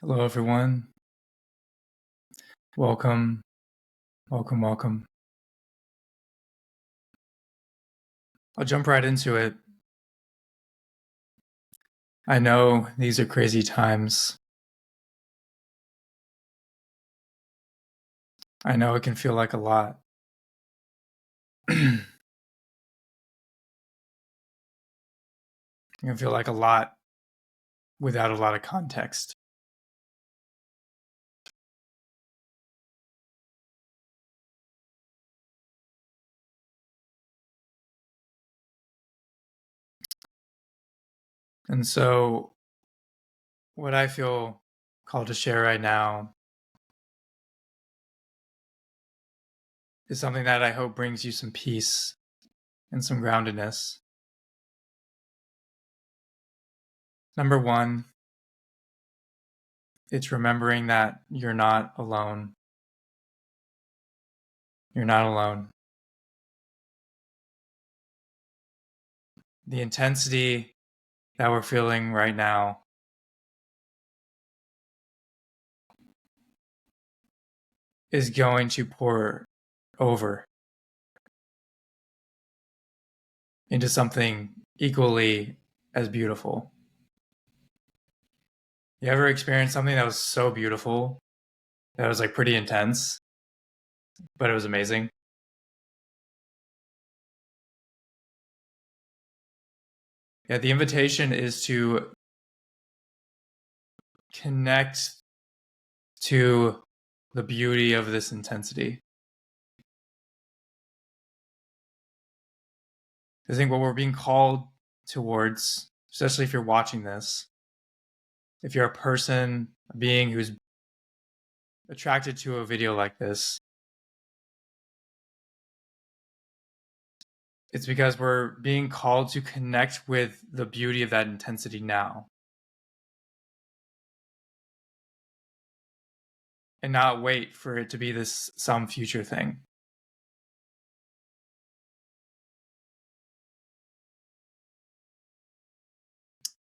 Hello, everyone. Welcome, welcome, welcome. I'll jump right into it. I know these are crazy times. I know it can feel like a lot. It can feel like a lot without a lot of context. And so, what I feel called to share right now is something that I hope brings you some peace and some groundedness. Number one, it's remembering that you're not alone. You're not alone. The intensity that we're feeling right now is going to pour over into something equally as beautiful. You ever experienced something that was so beautiful that was like pretty intense, but it was amazing? Yeah, the invitation is to connect to the beauty of this intensity. I think what we're being called towards, especially if you're watching this, if you're a person, a being who's attracted to a video like this, it's because we're being called to connect with the beauty of that intensity now and not wait for it to be this some future thing.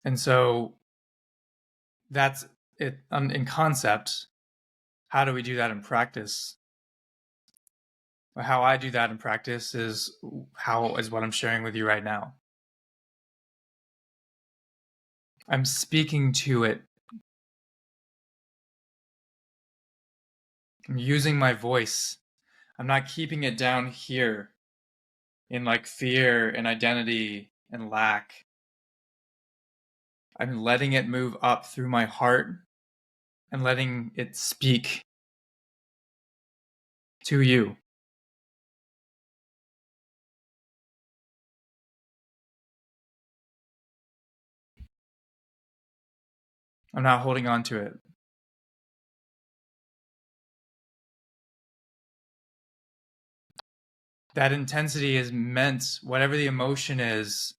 And so that's it in concept. How do we do that in practice? How I do that in practice is what I'm sharing with you right now. I'm speaking to it. I'm using my voice. I'm not keeping it down here in like fear and identity and lack. I'm letting it move up through my heart and letting it speak to you. I'm not holding on to it. That intensity is meant, whatever the emotion is,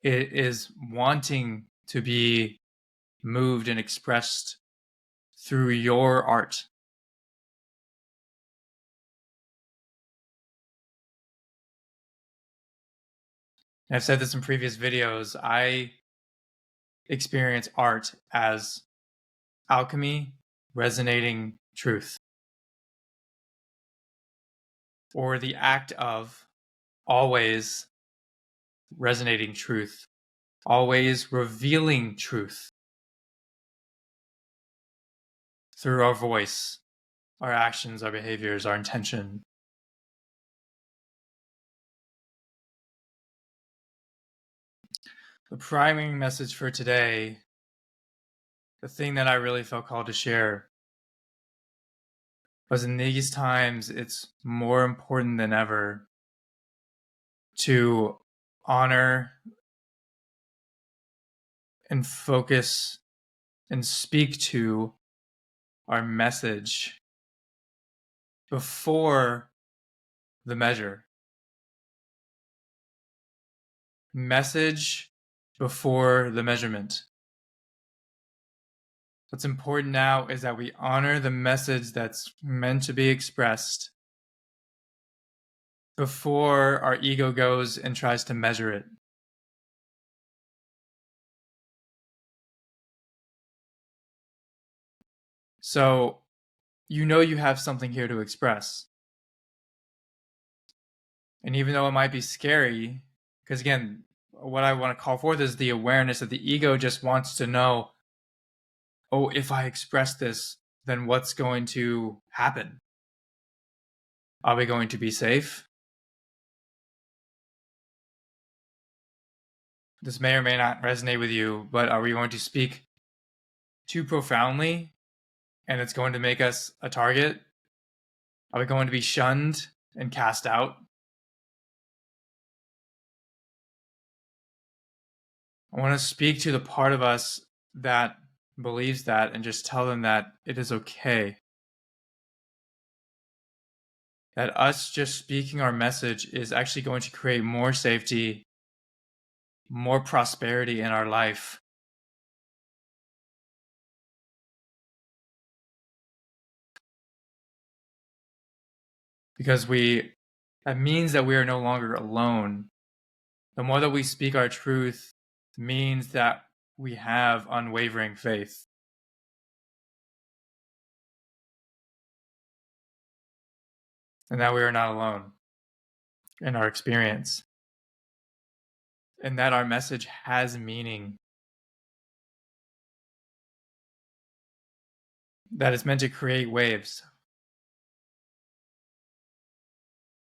it is wanting to be moved and expressed through your art. And I've said this in previous videos. I experience art as alchemy, resonating truth, or the act of always resonating truth, always revealing truth through our voice, our actions, our behaviors, our intention. The priming message for today, the thing that I really felt called to share, was in these times, it's more important than ever to honor and focus and speak to our message before the measure. Message before the measurement. What's important now is that we honor the message that's meant to be expressed before our ego goes and tries to measure it. So you know you have something here to express. And even though it might be scary, because again, what I want to call forth is the awareness that the ego just wants to know, oh, if I express this, then what's going to happen? Are we going to be safe? This may or may not resonate with you, but are we going to speak too profoundly and it's going to make us a target? Are we going to be shunned and cast out? I want to speak to the part of us that believes that and just tell them that it is okay. That us just speaking our message is actually going to create more safety, more prosperity in our life. Because that means that we are no longer alone. The more that we speak our truth means that we have unwavering faith. And that we are not alone in our experience. And that our message has meaning. That it's meant to create waves.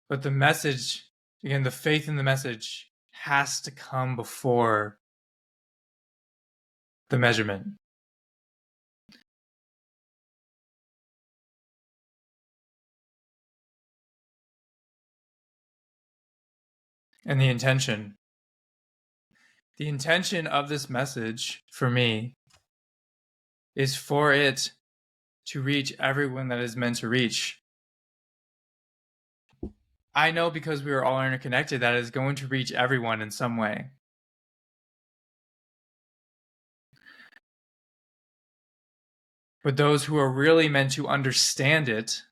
But the message, again, the faith in the message has to come before the measurement. And the intention. The intention of this message for me is for it to reach everyone that is meant to reach. I know because we are all interconnected that it is going to reach everyone in some way. But those who are really meant to understand it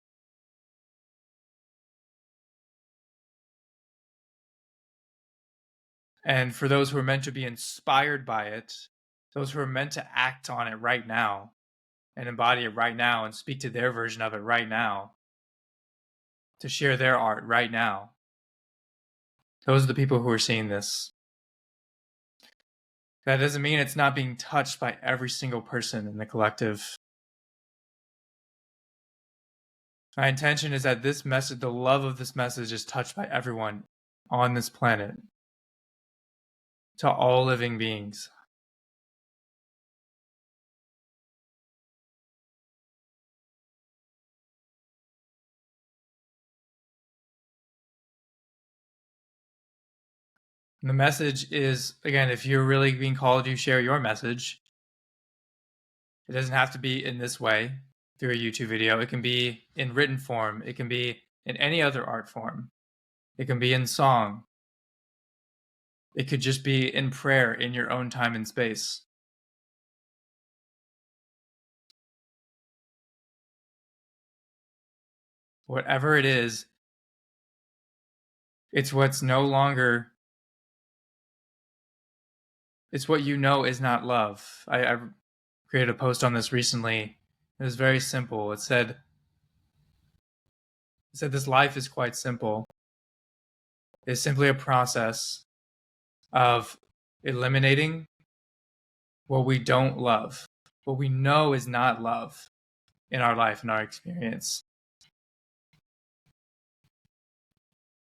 and for those who are meant to be inspired by it, those who are meant to act on it right now and embody it right now and speak to their version of it right now, to share their art right now, those are the people who are seeing this. That doesn't mean it's not being touched by every single person in the collective. My intention is that this message, the love of this message, is touched by everyone on this planet, to all living beings. And the message is, again, if you're really being called to share your message, it doesn't have to be in this way through a YouTube video. It can be in written form. It can be in any other art form. It can be in song. It could just be in prayer in your own time and space. Whatever it is, it's what's no longer, it's what you know is not love. I created a post on this recently. It was very simple. It said this life is quite simple. It's simply a process of eliminating what we don't love, what we know is not love in our life, in our experience.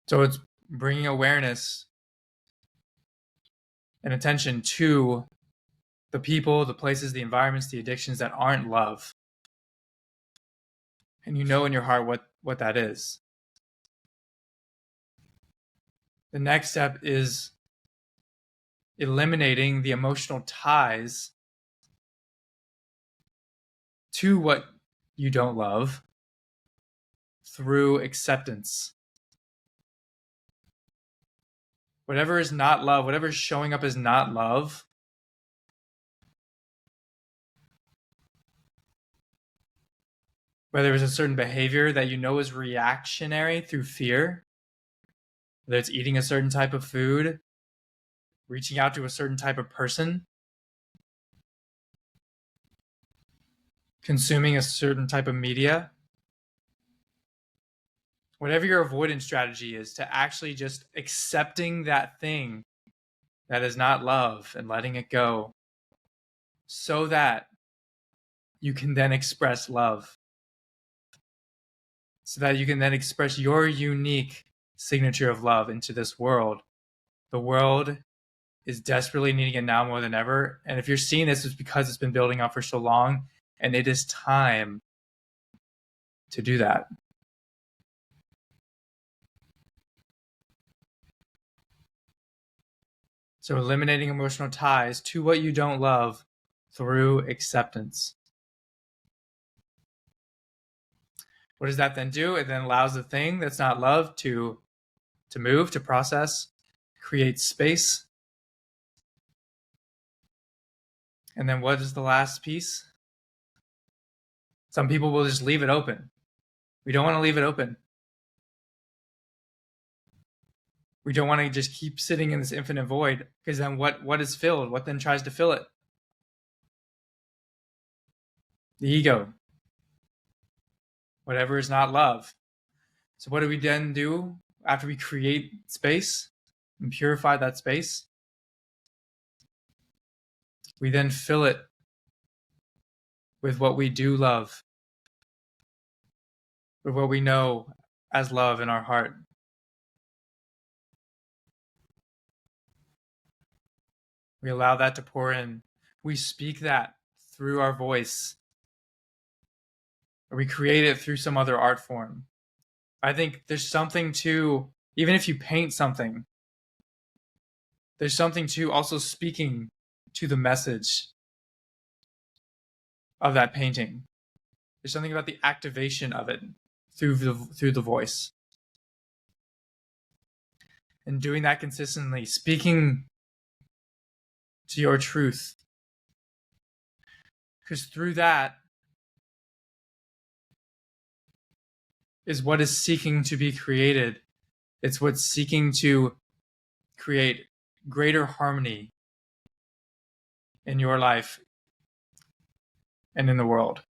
So it's bringing awareness and attention to the people, the places, the environments, the addictions that aren't love. And you know in your heart what that is. The next step is eliminating the emotional ties to what you don't love through acceptance. Whatever is not love, whatever is showing up as not love, whether it's a certain behavior that you know is reactionary through fear, whether it's eating a certain type of food, reaching out to a certain type of person, consuming a certain type of media, whatever your avoidance strategy is, to actually just accepting that thing that is not love and letting it go so that you can then express love, so that you can then express your unique signature of love into this world. The world is desperately needing it now more than ever. And if you're seeing this, it's because it's been building up for so long, and it is time to do that. So eliminating emotional ties to what you don't love through acceptance. What does that then do? It then allows the thing that's not love to move, to process, create space. And then what is the last piece? Some people will just leave it open. We don't want to leave it open. We don't want to just keep sitting in this infinite void, because then what is filled? What then tries to fill it? The ego. Whatever is not love. So what do we then do after we create space and purify that space? We then fill it with what we do love, with what we know as love in our heart. We allow that to pour in. We speak that through our voice, or we create it through some other art form. I think there's something to, even if you paint something, there's something to also speaking to the message of that painting. There's something about the activation of it through the voice. And doing that consistently, speaking to your truth. Because through that is what is seeking to be created. It's what's seeking to create greater harmony in your life and in the world.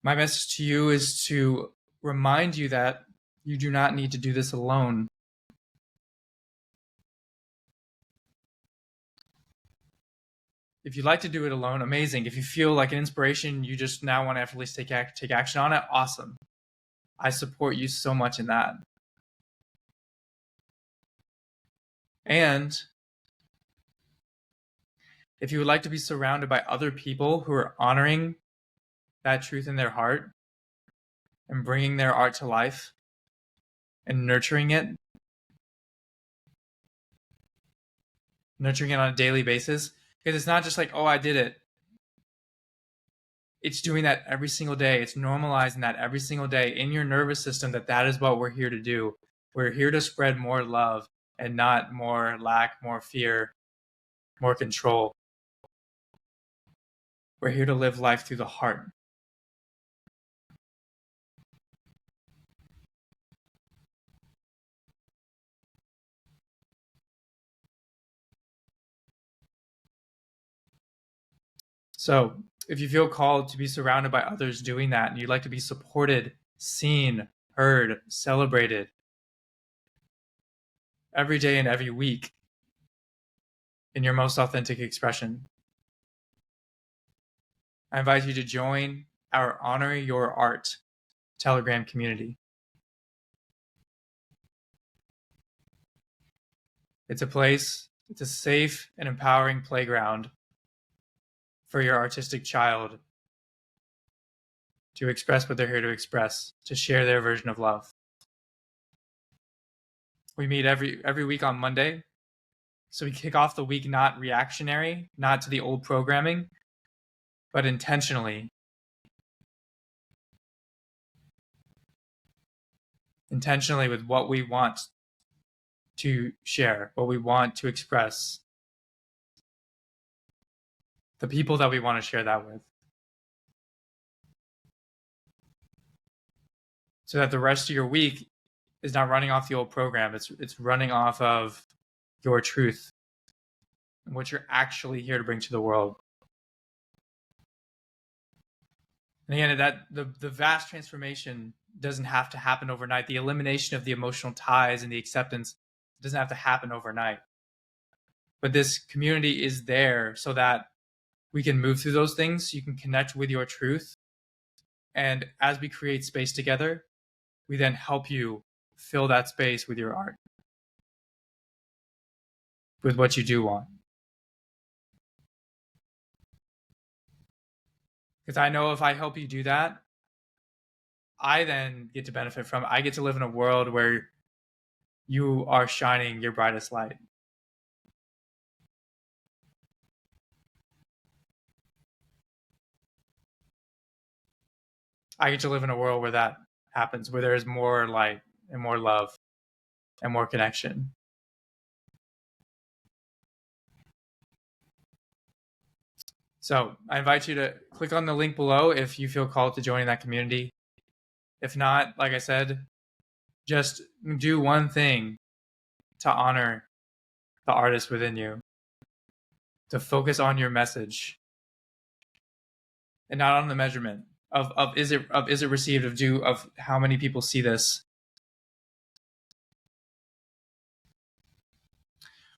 My message to you is to remind you that you do not need to do this alone. If you'd like to do it alone, amazing. If you feel like an inspiration, you just now want to effortlessly take action on it, awesome. I support you so much in that. And if you would like to be surrounded by other people who are honoring that truth in their heart and bringing their art to life and nurturing it on a daily basis, because it's not just like, oh, I did it. It's doing that every single day. It's normalizing that every single day in your nervous system, that is what we're here to do. We're here to spread more love and not more lack, more fear, more control. We're here to live life through the heart. So if you feel called to be surrounded by others doing that, and you'd like to be supported, seen, heard, celebrated every day and every week in your most authentic expression, I invite you to join our Honor Your Art Telegram community. It's a safe and empowering playground for your artistic child to express what they're here to express, to share their version of love. We meet every week on Monday. So we kick off the week not reactionary, not to the old programming, but intentionally. Intentionally with what we want to share, what we want to express, the people that we want to share that with. So that the rest of your week is not running off the old program. It's running off of your truth and what you're actually here to bring to the world. And again, that the vast transformation doesn't have to happen overnight. The elimination of the emotional ties and the acceptance doesn't have to happen overnight. But this community is there so that we can move through those things. You can connect with your truth. And as we create space together, we then help you fill that space with your art, with what you do want. Because I know if I help you do that, I then get to benefit from it. I get to live in a world where you are shining your brightest light. I get to live in a world where that happens, where there is more light and more love and more connection. So I invite you to click on the link below if you feel called to joining that community. If not, like I said, just do one thing to honor the artist within you, to focus on your message and not on the measurement of is it received, of how many people see this.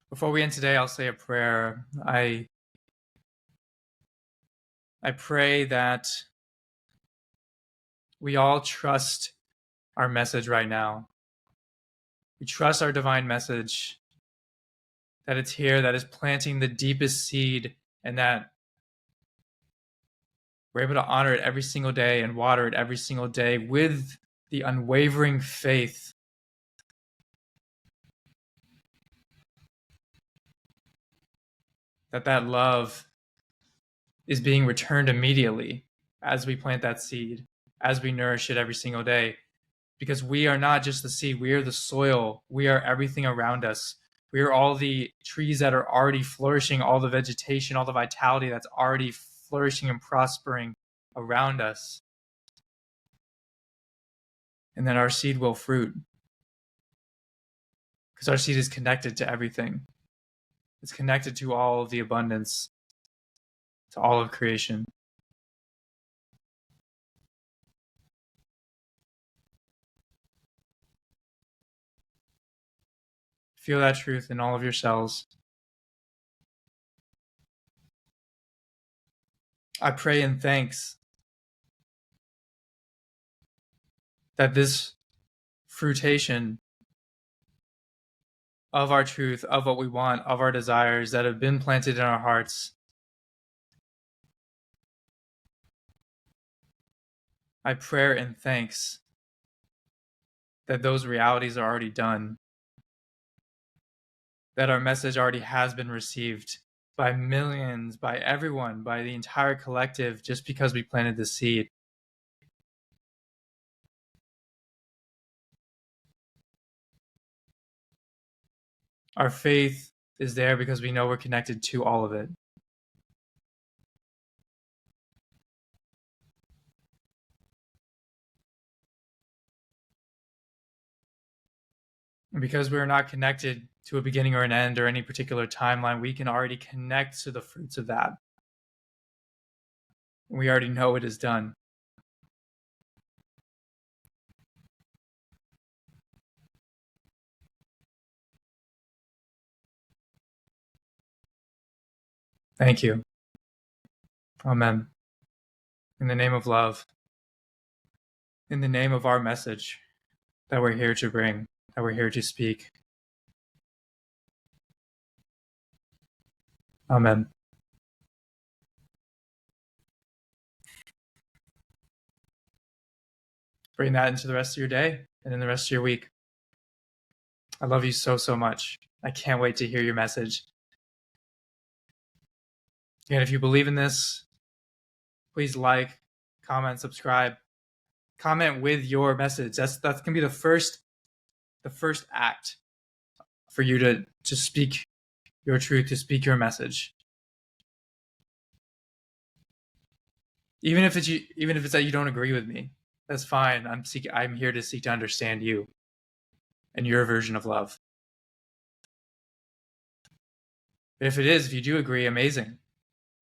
Before we end today, I'll say a prayer. I pray that we all trust our message right now. We trust our divine message, that it's here, that is planting the deepest seed, and that we're able to honor it every single day and water it every single day with the unwavering faith that that love is being returned immediately as we plant that seed, as we nourish it every single day. Because we are not just the seed, we are the soil, we are everything around us. We are all the trees that are already flourishing, all the vegetation, all the vitality that's already flourishing and prospering around us. And then our seed will fruit. Because our seed is connected to everything. It's connected to all of the abundance, to all of creation. Feel that truth in all of your cells. I pray in thanks that this fruitation of our truth, of what we want, of our desires that have been planted in our hearts, I pray in thanks that those realities are already done, that our message already has been received by millions, by everyone, by the entire collective, just because we planted the seed. Our faith is there because we know we're connected to all of it. And because we're not connected to a beginning or an end or any particular timeline, we can already connect to the fruits of that. We already know it is done. Thank you. Amen. In the name of love, in the name of our message that we're here to bring, that we're here to speak. Amen. Bring that into the rest of your day and in the rest of your week. I love you so, so much. I can't wait to hear your message. And if you believe in this, please like, comment, subscribe. Comment with your message. That's gonna be the first act for you to speak your truth, to speak your message. Even if it's that you don't agree with me, that's fine. I'm here to seek to understand you. and your version of love. But if it is, if you do agree, amazing.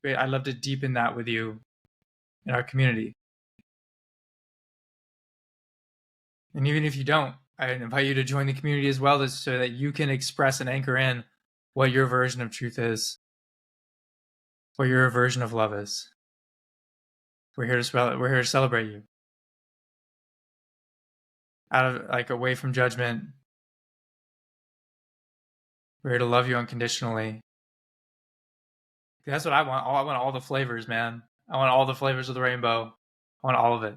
Great. I'd love to deepen that with you in our community. And even if you don't, I invite you to join the community as well, so that you can express and anchor in what your version of truth is, what your version of love is. We're here to celebrate you. Out of, like, away from judgment. We're here to love you unconditionally. That's what I want. I want all the flavors, man. I want all the flavors of the rainbow. I want all of it.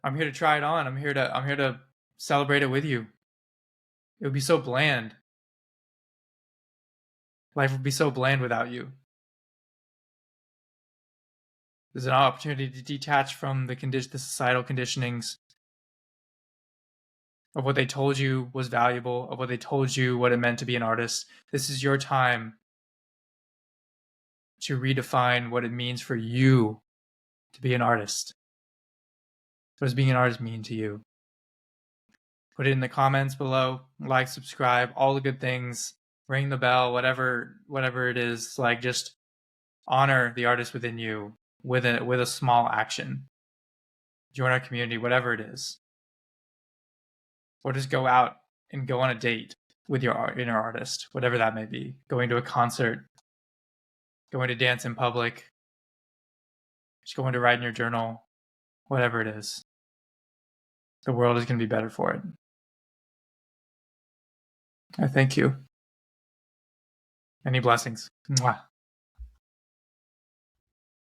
I'm here to try it on. I'm here to celebrate it with you. It would be so bland. Life would be so bland without you. There's an opportunity to detach from the societal conditionings of what they told you was valuable, of what they told you what it meant to be an artist. This is your time to redefine what it means for you to be an artist. What does being an artist mean to you? Put it in the comments below. Like, subscribe, all the good things. Ring the bell, whatever it is. Like, just honor the artist within you with a small action. Join our community, whatever it is. Or just go out and go on a date with your inner artist, whatever that may be. Going to a concert, going to dance in public, just going to write in your journal, whatever it is. The world is going to be better for it. I thank you. Many blessings. Mwah.